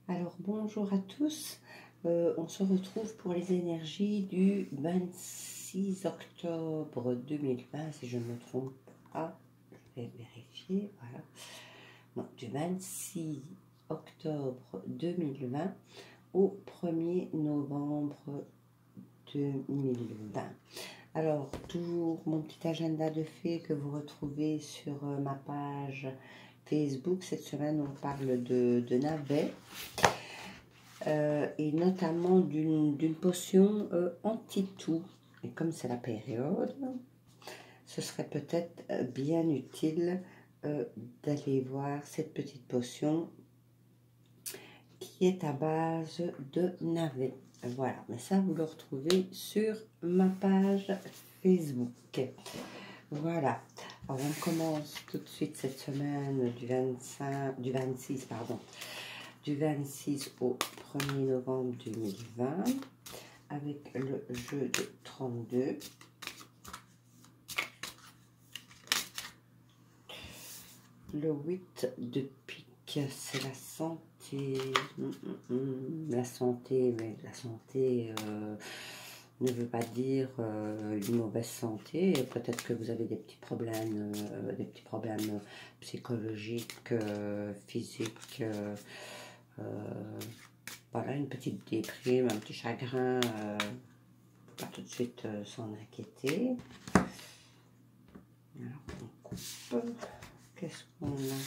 Alors bonjour à tous, on se retrouve pour les énergies du 26 octobre 2020, si je ne me trompe pas, je vais vérifier, voilà. Non, du 26 octobre 2020 au 1er novembre 2020. Alors, toujours mon petit agenda de fées que vous retrouvez sur ma page Facebook. Cette semaine, on parle de navets. Et notamment d'une potion anti-toux. Et comme c'est la période, ce serait peut-être bien utile d'aller voir cette petite potion qui est à base de navet. Voilà, mais ça vous le retrouvez sur ma page Facebook. Voilà, alors on commence tout de suite cette semaine du 26, pardon. Du 26 au 1er novembre 2020 avec le jeu de 32. Le 8 de pique, c'est la santé. La santé, mais la santé ne veut pas dire une mauvaise santé. Peut-être que vous avez des petits problèmes psychologiques, physiques. Voilà, une petite déprime, un petit chagrin, pas tout de suite s'en inquiéter. Alors, on coupe. Qu'est-ce qu'on a?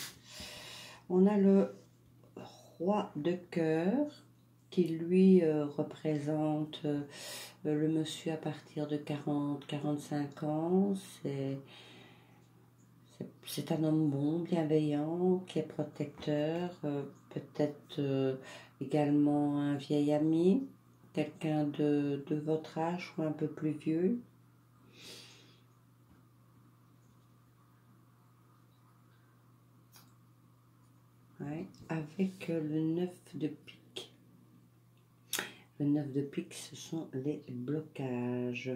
On a le roi de cœur qui lui représente le monsieur à partir de 40-45 ans. C'est un homme bon, bienveillant, qui est protecteur, peut-être également un vieil ami, quelqu'un de votre âge ou un peu plus vieux. Ouais, avec le 9 de pique. Le 9 de pique, ce sont les blocages.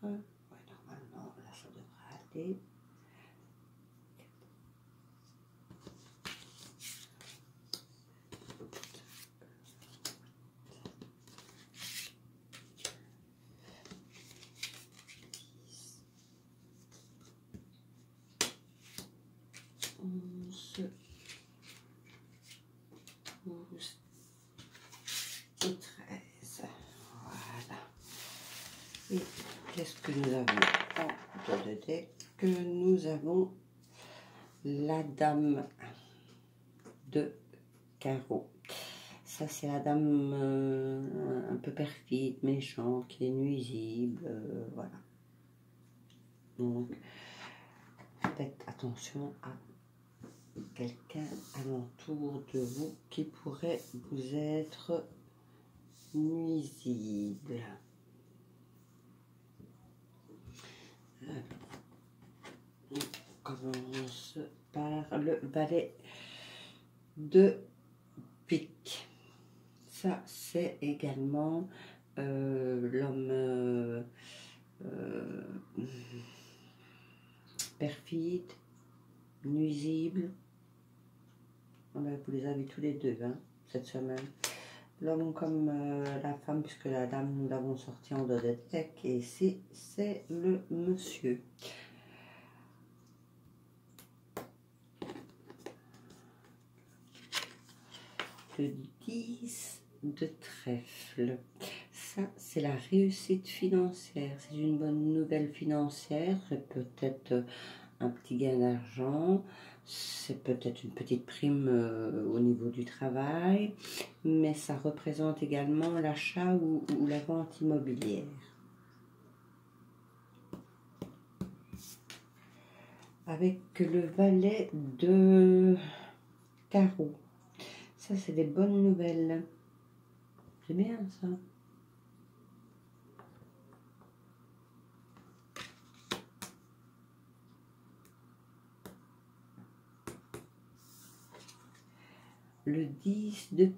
Ouais, normalement, là, ça devrait aller. Onze, 12 et 13. Voilà. Et qu'est-ce que nous avons en de deck? Nous avons la dame de carreau. Ça, c'est la dame un peu perfide, méchante, qui est nuisible. Voilà. Donc, faites attention à quelqu'un alentour de vous qui pourrait vous être nuisible. Alors, on commence par le valet de pique. Ça, c'est également l'homme perfide, nuisible. Vous les avez tous les deux cette semaine. L'homme comme la femme, puisque la dame, nous l'avons sorti en dos de deck. Et ici, c'est le monsieur. Le 10 de trèfle. Ça, c'est la réussite financière. C'est une bonne nouvelle financière. C'est peut-être un petit gain d'argent. C'est peut-être une petite prime au niveau du travail, mais ça représente également l'achat ou la vente immobilière. Avec le valet de carreau. Ça, c'est des bonnes nouvelles. C'est bien, ça. Le 10 de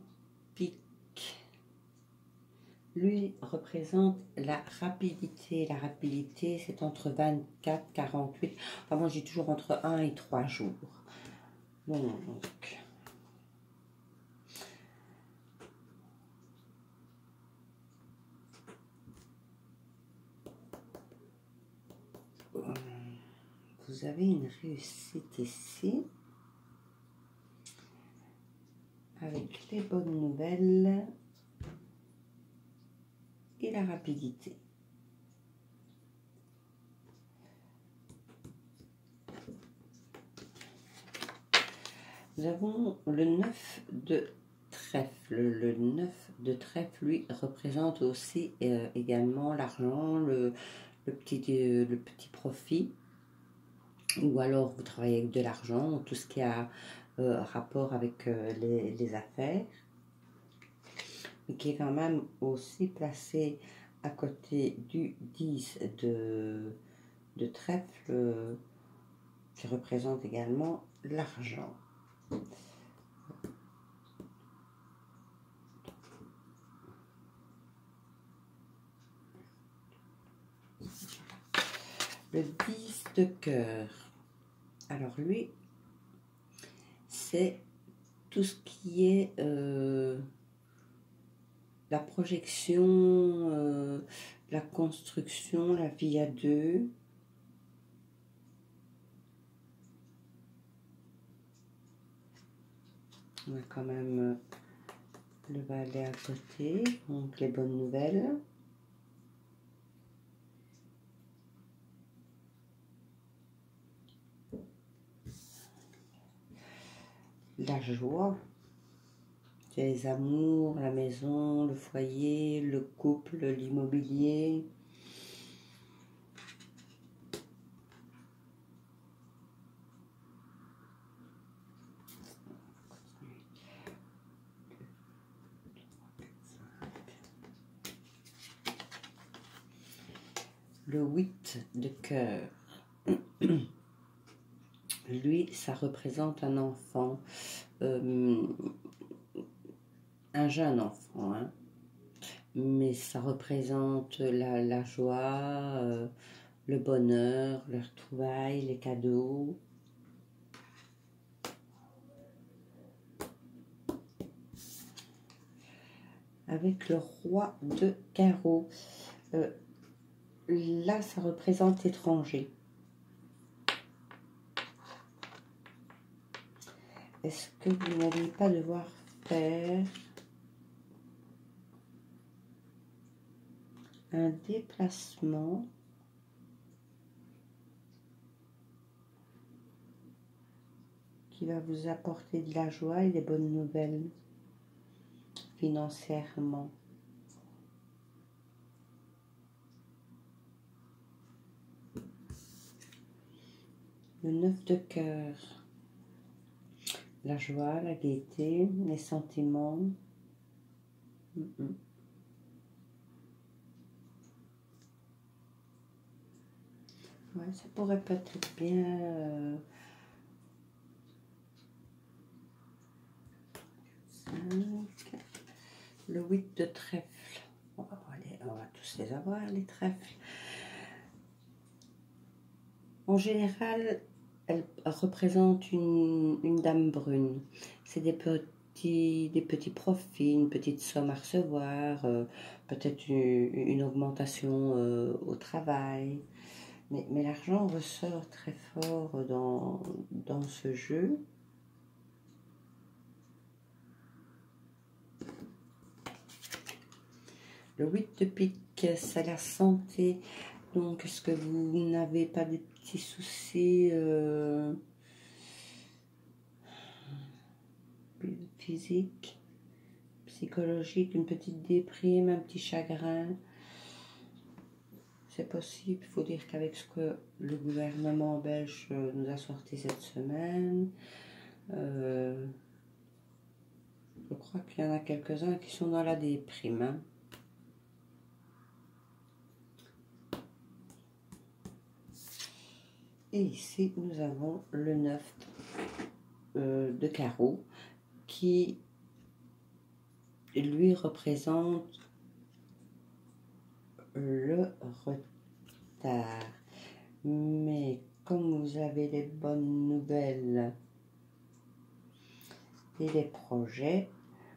pique, lui, représente la rapidité. La rapidité, c'est entre 24 et 48. Enfin, moi, j'ai toujours entre 1 et 3 jours. Donc, vous avez une réussite ici. Avec les bonnes nouvelles et la rapidité. Nous avons le 9 de trèfle. Le 9 de trèfle, lui, représente aussi également l'argent, le petit profit. Ou alors vous travaillez avec de l'argent, tout ce qui a rapport avec les affaires. Mais qui est quand même aussi placé à côté du 10 de trèfle, qui représente également l'argent. Le 10 de cœur. Alors lui, c'est tout ce qui est la projection, la construction, la vie à deux. On a quand même le valet à côté, donc les bonnes nouvelles. La joie, c'est les amours, la maison, le foyer, le couple, l'immobilier. Le 8 de cœur. Lui, ça représente un enfant, un jeune enfant, hein. Mais ça représente la joie, le bonheur, les retrouvailles, les cadeaux. Avec le roi de carreau, là, ça représente l'étranger. Est-ce que vous n'allez pas devoir faire un déplacement qui va vous apporter de la joie et des bonnes nouvelles financièrement? Le 9 de cœur. La joie, la gaieté, les sentiments. Ouais, ça pourrait peut-être bien... 5. Le 8 de trèfle. On va tous les avoir, les trèfles. En général, elle représente une dame brune. C'est des petits profits, une petite somme à recevoir, peut-être une augmentation au travail. Mais l'argent ressort très fort dans ce jeu. Le 8 de pique, c'est la santé, Donc, est-ce que vous n'avez pas des petits soucis physiques, psychologiques, une petite déprime, un petit chagrin? C'est possible. Il faut dire qu'avec ce que le gouvernement belge nous a sorti cette semaine, je crois qu'il y en a quelques-uns qui sont dans la déprime. Hein. Et ici, nous avons le 9 de carreau qui, lui, représente le retard. Mais comme vous avez les bonnes nouvelles et les projets,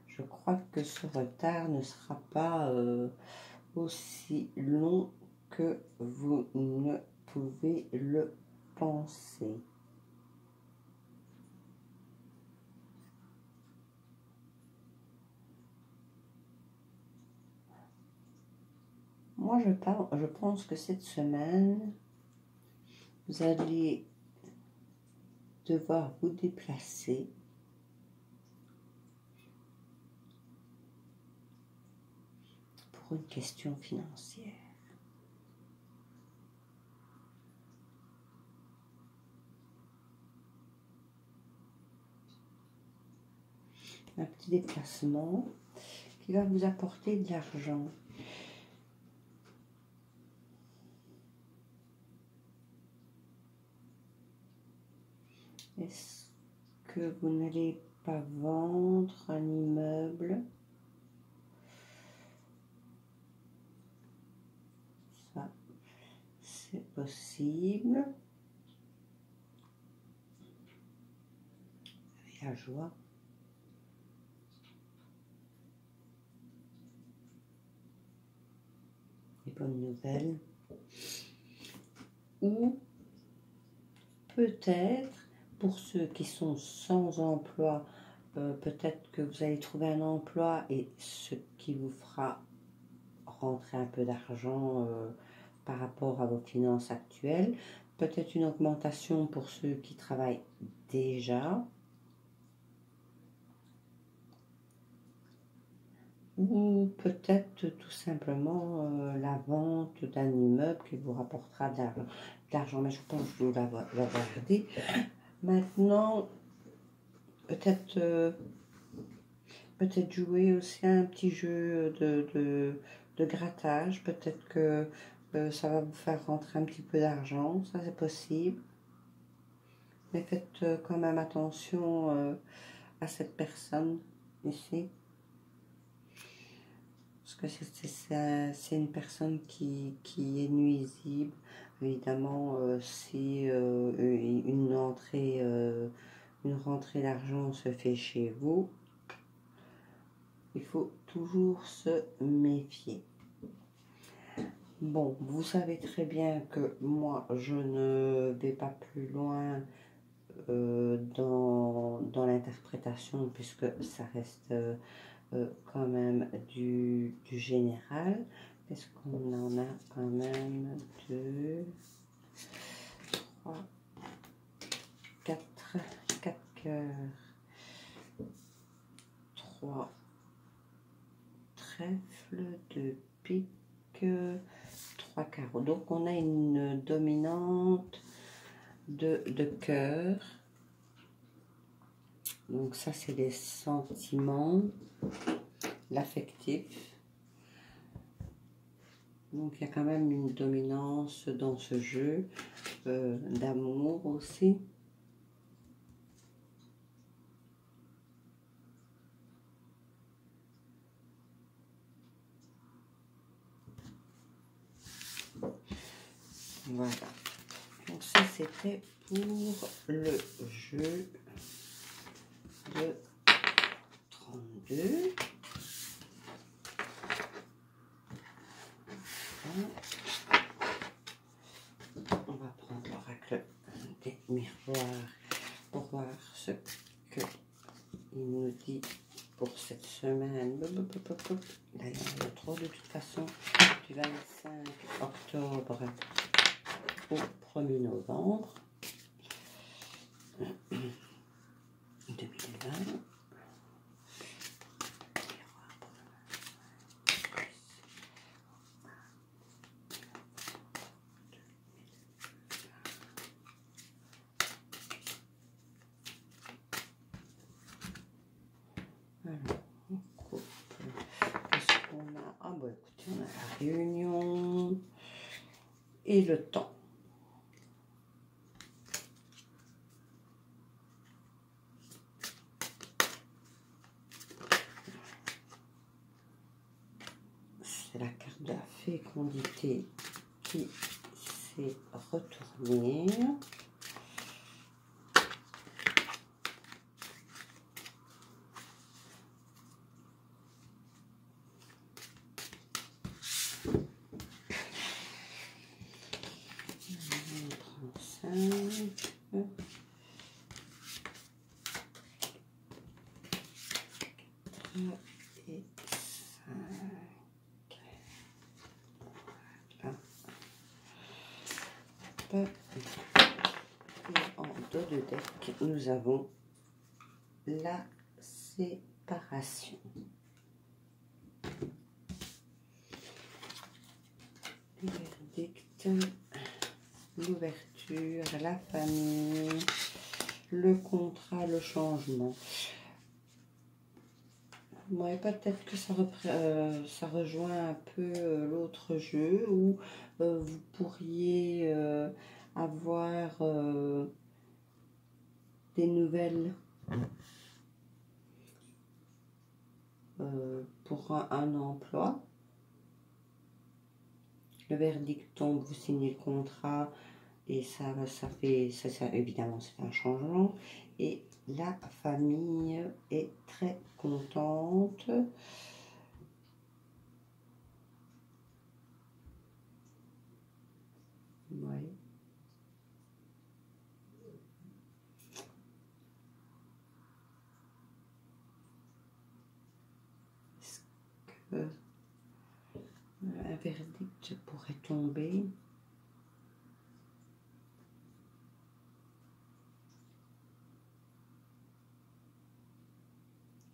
je crois que ce retard ne sera pas aussi long que vous ne pouvez le penser. Moi, je pense que cette semaine, vous allez devoir vous déplacer pour une question financière. Un petit déplacement qui va vous apporter de l'argent. Est-ce que vous n'allez pas vendre un immeuble? Ça, c'est possible. Et la joie. Les bonnes nouvelles. Ou peut-être, pour ceux qui sont sans emploi, peut-être que vous allez trouver un emploi et ce qui vous fera rentrer un peu d'argent par rapport à vos finances actuelles. Peut-être une augmentation pour ceux qui travaillent déjà. Ou peut-être tout simplement la vente d'un immeuble qui vous rapportera de l'argent. Mais je pense que vous l'avoir dit. Maintenant, peut-être jouer aussi à un petit jeu de grattage. Peut-être que ça va vous faire rentrer un petit peu d'argent. Ça, c'est possible. Mais faites quand même attention à cette personne ici. Parce que c'est une personne qui est nuisible. Évidemment, si une rentrée d'argent se fait chez vous, il faut toujours se méfier. Bon, vous savez très bien que moi, je ne vais pas plus loin dans l'interprétation, puisque ça reste quand même du général. Est-ce qu'on en a quand même 2, 3, 4 cœurs, 3 trèfles, 2 piques, 3 carreaux. Donc on a une dominante de cœur. Donc ça, c'est les sentiments, l'affectif. Donc il y a quand même une dominance dans ce jeu d'amour aussi. Voilà. Donc ça, c'était pour le jeu de 32. On va prendre l'oracle des miroirs pour voir ce qu'il nous dit pour cette semaine. Là, il y en a trop de toute façon du 25 octobre. octobre au 1er novembre 2020. Alors, on coupe. Qu'est-ce qu'on a? Ah bah écoutez, on a la réunion et le temps. C'est la carte de la fécondité qui s'est retournée. Et 5. Voilà. Et en dos de deck, nous avons la séparation. Le verdict, l'ouverture, la famille, le contrat, le changement. Ouais, peut-être que ça rejoint un peu l'autre jeu où vous pourriez avoir des nouvelles pour un emploi. Le verdict tombe, vous signez le contrat et ça évidemment c'est un changement. Et la famille est très contente. Ouais. Est-ce que un verdict pourrait tomber?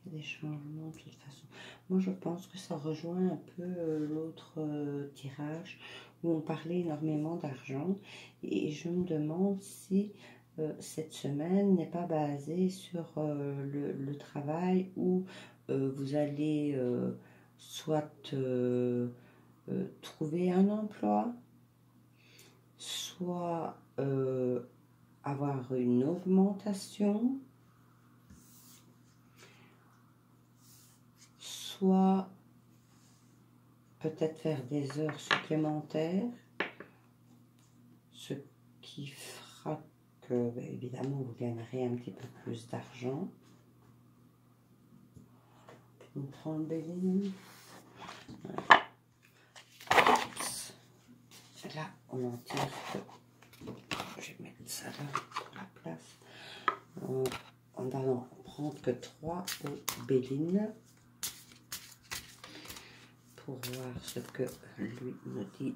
Des changements de toute façon. Moi je pense que ça rejoint un peu l'autre tirage où on parlait énormément d'argent et je me demande si cette semaine n'est pas basée sur le travail où vous allez soit trouver un emploi, soit avoir une augmentation, soit peut-être faire des heures supplémentaires, ce qui fera que, ben, évidemment, vous gagnerez un petit peu plus d'argent. On prend le béline. Voilà. Là, on en tire que... Je vais mettre ça là pour la place. On va en prendre que 3 au béline. Pour voir ce que lui me dit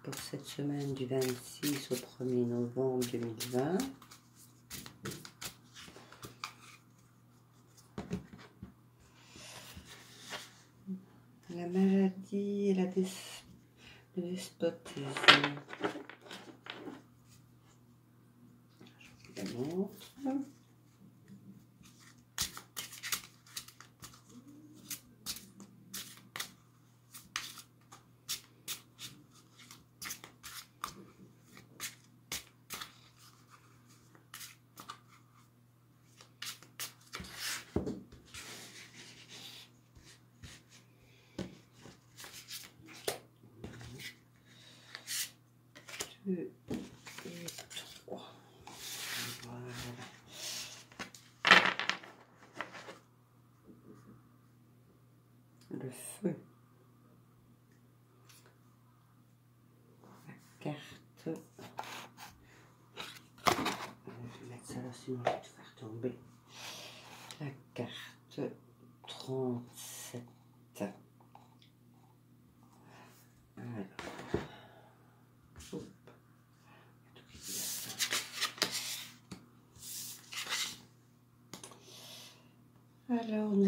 pour cette semaine du 26 au 1er novembre 2020. La maladie et le despotisme. Je vous le montre. Et 3. Voilà. Le feu. La carte. Je vais mettre ça là, sinon je vais te faire tomber. La carte 37. Alors.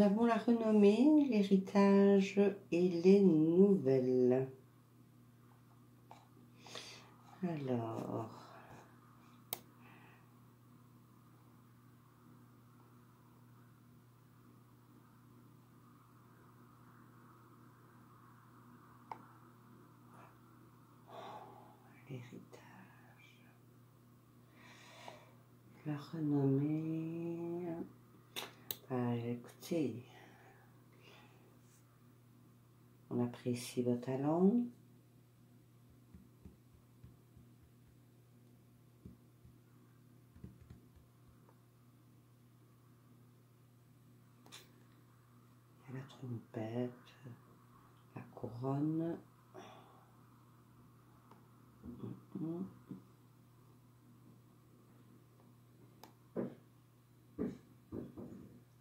nous avons la renommée, l'héritage et les nouvelles. Alors, l'héritage, la renommée. Écoutez, on apprécie vos talents. La trompette, la couronne.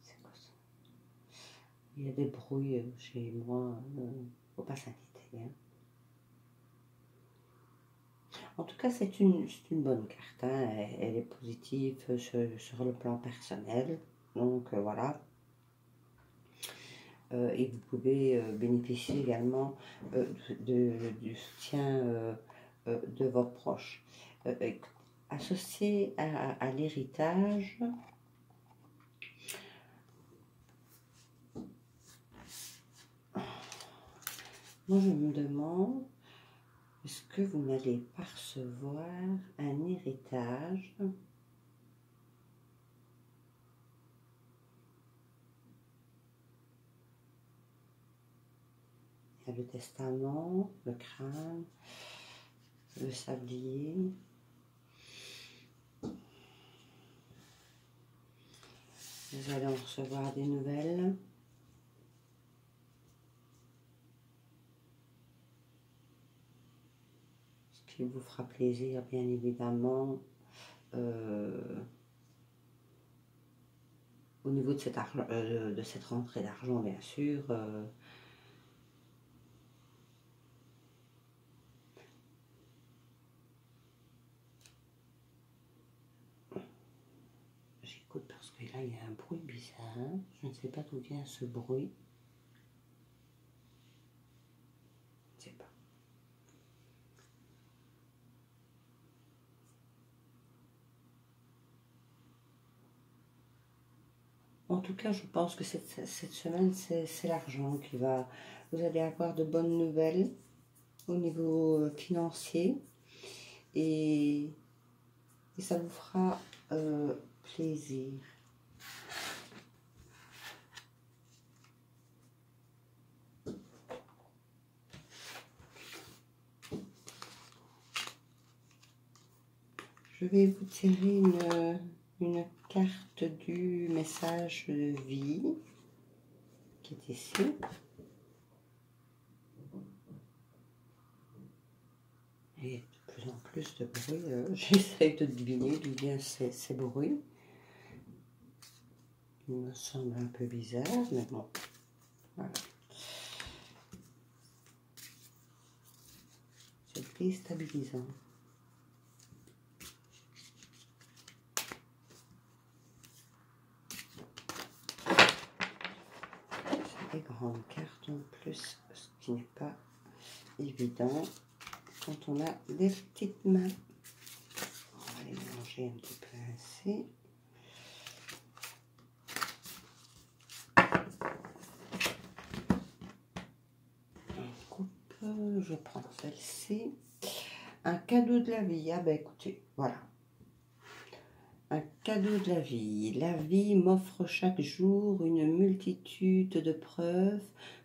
C'est quoi ça? Il y a des bruits chez moi, faut pas s'inquiéter. Hein. En tout cas, c'est une bonne carte. Hein. Elle est positive sur le plan personnel. Donc voilà. Et vous pouvez bénéficier également du soutien de vos proches. Associé à l'héritage, moi je me demande, est-ce que vous n'allez pas recevoir un héritage ? Il y a le testament, le crâne, le sablier. Vous allez en recevoir des nouvelles. Ce qui vous fera plaisir, bien évidemment. Au niveau de cette rentrée d'argent, bien sûr. J'écoute parce que là, il y a un bruit bizarre. Je ne sais pas d'où vient ce bruit. Je ne sais pas. En tout cas, je pense que cette semaine, c'est l'argent qui va... Vous allez avoir de bonnes nouvelles au niveau financier. Et ça vous fera plaisir. Je vais vous tirer une carte du message de vie qui est ici. Et de plus en plus de bruit, j'essaie de deviner d'où viennent ces bruits. Il me semble un peu bizarre, mais bon, voilà. C'est déstabilisant. C'est des grandes cartes en plus, ce qui n'est pas évident quand on a des petites mains. On va les mélanger un petit peu ainsi. On coupe, je prends celle-ci. Un cadeau de la vie. Ah ben écoutez, voilà. Un cadeau de la vie. La vie m'offre chaque jour une multitude de preuves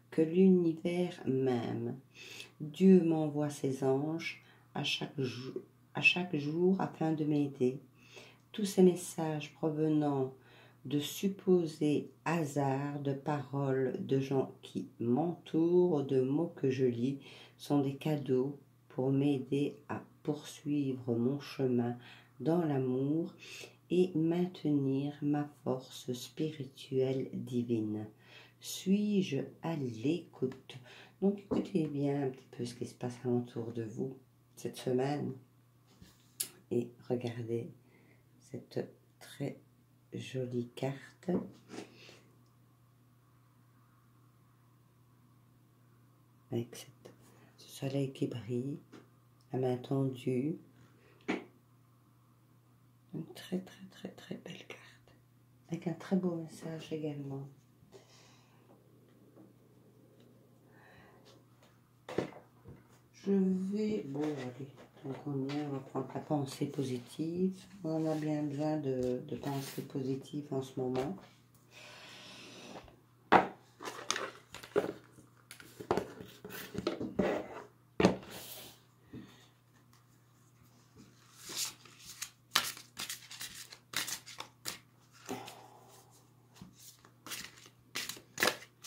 que l'univers m'aime. Dieu m'envoie ses anges à chaque jour afin de m'aider. Tous ces messages provenant de supposés hasards de paroles de gens qui m'entourent, de mots que je lis, sont des cadeaux pour m'aider à poursuivre mon chemin dans l'amour et maintenir ma force spirituelle divine. Suis-je à l'écoute? Donc écoutez bien un petit peu ce qui se passe alentour de vous cette semaine et regardez cette très jolie carte. avec ce soleil qui brille, la main tendue. Une très belle carte, avec un très beau message également. Je vais, bon allez, donc on va prendre la pensée positive. On en a bien besoin de pensée positive en ce moment.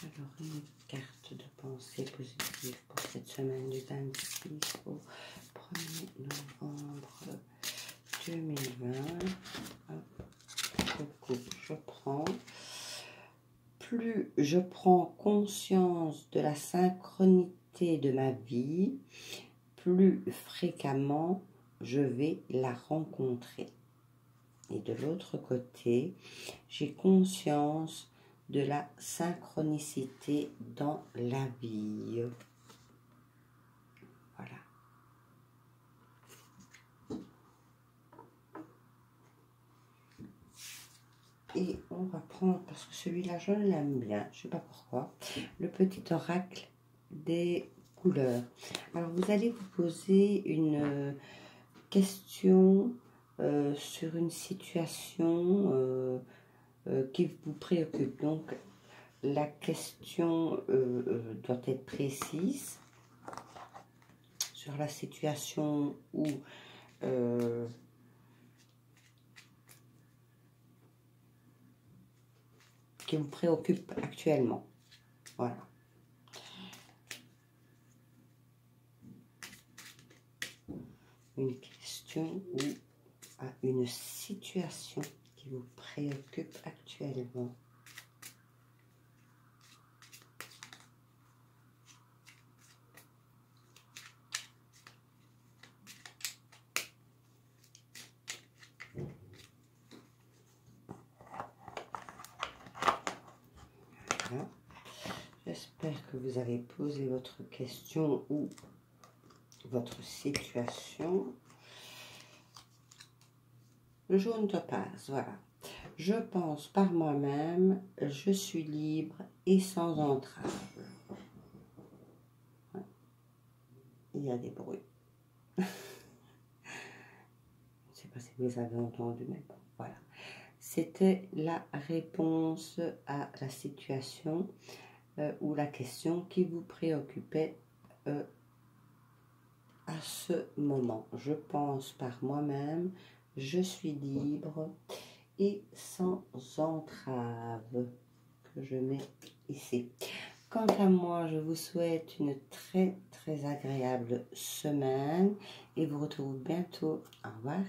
Alors, une carte de pensée positive pour cette semaine du 26 au 1er novembre 2020. Je prends. Plus je prends conscience de la synchronité de ma vie, plus fréquemment je vais la rencontrer. Et de l'autre côté, j'ai conscience de la synchronicité dans la vie. Voilà. Et on va prendre, parce que celui-là, je l'aime bien, je ne sais pas pourquoi, le petit oracle des couleurs. Alors, vous allez vous poser une question sur une situation qui vous préoccupe. Donc, la question doit être précise sur la situation où qui vous préoccupe actuellement. Voilà. Une question ou une situation qui vous préoccupe actuellement. Voilà. J'espère que vous avez posé votre question ou votre situation. Le jaune topaz, voilà. Je pense par moi-même, je suis libre et sans entrave. Ouais. Il y a des bruits. Je ne sais pas si vous avez entendu, mais bon, voilà. C'était la réponse à la situation ou la question qui vous préoccupait à ce moment. Je pense par moi-même, je suis libre et sans entrave, que je mets ici. Quant à moi, je vous souhaite une très agréable semaine et vous retrouve bientôt. Au revoir.